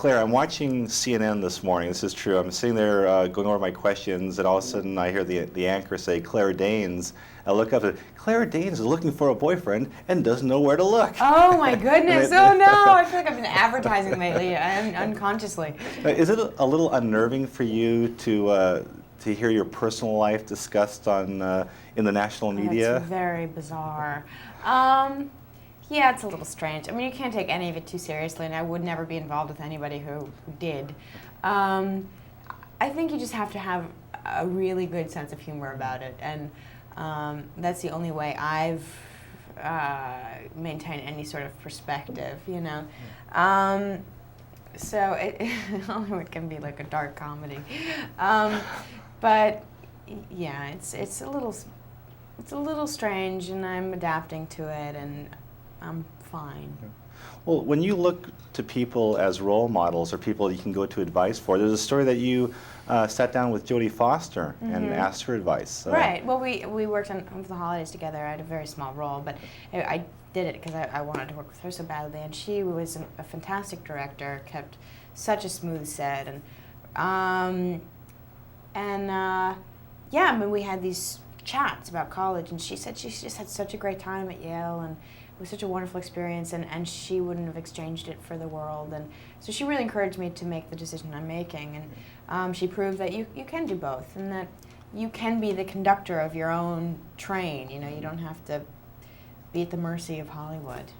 Claire, I'm watching CNN this morning. This is true. I'm sitting there going over my questions, and all of a sudden I hear the anchor say, Claire Danes. I look up and Claire Danes is looking for a boyfriend and doesn't know where to look. Oh my goodness! Oh no! I feel like I've been advertising lately, unconsciously. Is it a little unnerving for you to hear your personal life discussed on in the national media? It's very bizarre. Yeah, it's a little strange. I mean, you can't take any of it too seriously, and I would never be involved with anybody who did. I think you just have to have a really good sense of humor about it, and that's the only way I've maintained any sort of perspective, you know. So Hollywood can be like a dark comedy, but yeah, it's a little strange, and I'm adapting to it, and I'm fine. Well, when you look to people as role models or people you can go to advice for, there's a story that you sat down with Jodie Foster and asked her advice. Right. Well, we worked on the holidays together. I had a very small role, but I did it because I wanted to work with her so badly, and she was a fantastic director, kept such a smooth set, and yeah, I mean, we had these chats about college, and she said she just had such a great time at Yale, and it was such a wonderful experience, and she wouldn't have exchanged it for the world. And so she really encouraged me to make the decision I'm making, and she proved that you can do both, and that you can be the conductor of your own train. You know, you don't have to be at the mercy of Hollywood.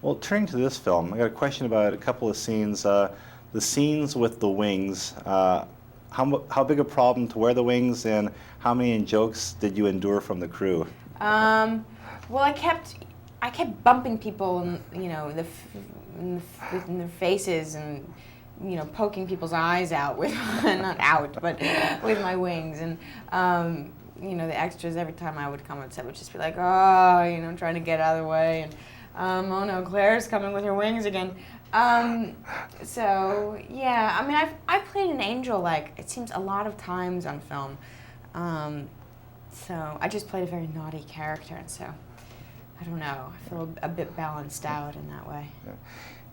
Well, turning to this film, I got a question about a couple of scenes. The scenes with the wings, how big a problem to wear the wings, and how many jokes did you endure from the crew? Well, I kept bumping people, in, you know, in their faces, and you know, poking people's eyes out with not out, but with my wings, and you know, the extras every time I would come on set would just be like, oh, you know, trying to get out of the way, and oh no, Claire's coming with her wings again. So yeah, I mean, I've played an angel, like, it seems a lot of times on film. So I just played a very naughty character, and so I don't know, I feel a bit balanced out in that way.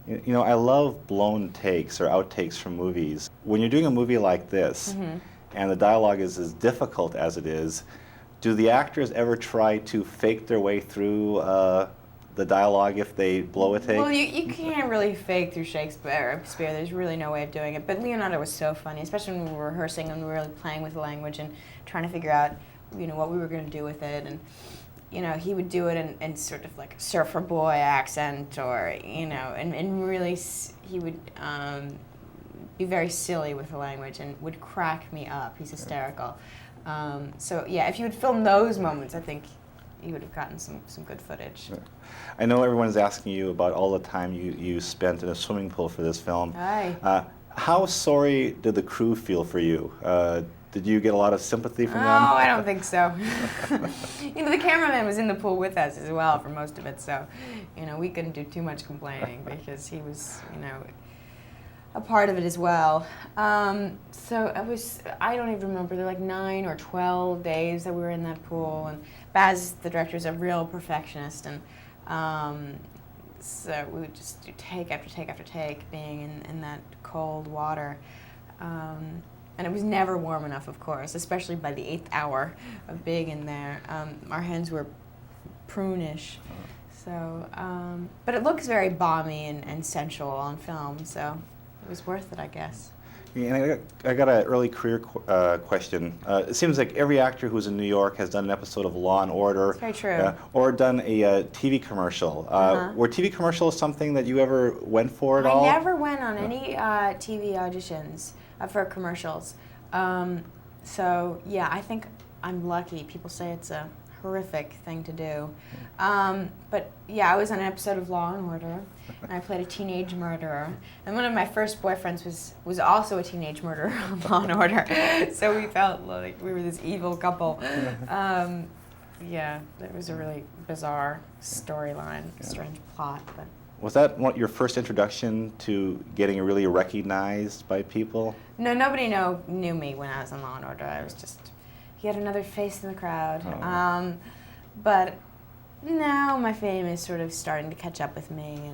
Yeah. You know, I love blown takes or outtakes from movies. When you're doing a movie like this, and the dialogue is as difficult as it is, do the actors ever try to fake their way through the dialogue if they blow a take? Well, you can't really fake through Shakespeare. There's really no way of doing it. But Leonardo was so funny, especially when we were rehearsing and we were really playing with the language and trying to figure out, you know, what we were going to do with it. And you know, he would do it in sort of like a surfer boy accent, or you know, and really he would be very silly with the language and would crack me up. He's hysterical. So yeah, if you would film those moments, I think you would have gotten some good footage. I know everyone's asking you about all the time you spent in a swimming pool for this film. Aye. How sorry did the crew feel for you? Did you get a lot of sympathy from them? Oh, I don't think so. You know, the cameraman was in the pool with us as well for most of it, so you know, we couldn't do too much complaining because he was, you know, a part of it as well. So I don't even remember, there were like 9 or 12 days that we were in that pool, and Baz, the director, is a real perfectionist, and so we would just do take after take after take being in that cold water. And it was never warm enough, of course, especially by the 8th hour of being in there. Our hands were prune-ish. So, but it looks very balmy and sensual on film, so it was worth it, I guess. Yeah, and I got an early career question. It seems like every actor who's in New York has done an episode of Law and Order. That's very true. Or done a TV commercial. Were TV commercials something that you ever went for at all? I never went on any TV auditions for commercials. So yeah, I think I'm lucky. People say it's a horrific thing to do. But yeah, I was on an episode of Law and Order, and I played a teenage murderer. And one of my first boyfriends was also a teenage murderer on Law and Order. So we felt like we were this evil couple. Yeah, it was a really bizarre storyline, strange plot. But was that your first introduction to getting really recognized by people? No, nobody knew me when I was on Law and Order. I was just yet another face in the crowd. But now my fame is sort of starting to catch up with me,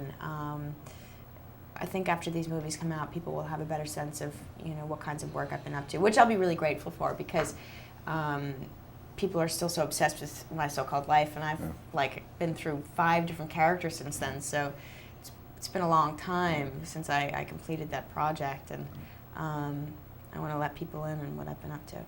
I think after these movies come out, people will have a better sense of, you know, what kinds of work I've been up to, which I'll be really grateful for, because people are still so obsessed with my so-called life, and I've like been through 5 different characters since then. So it's been a long time since I completed that project, and I want to let people in on what I've been up to.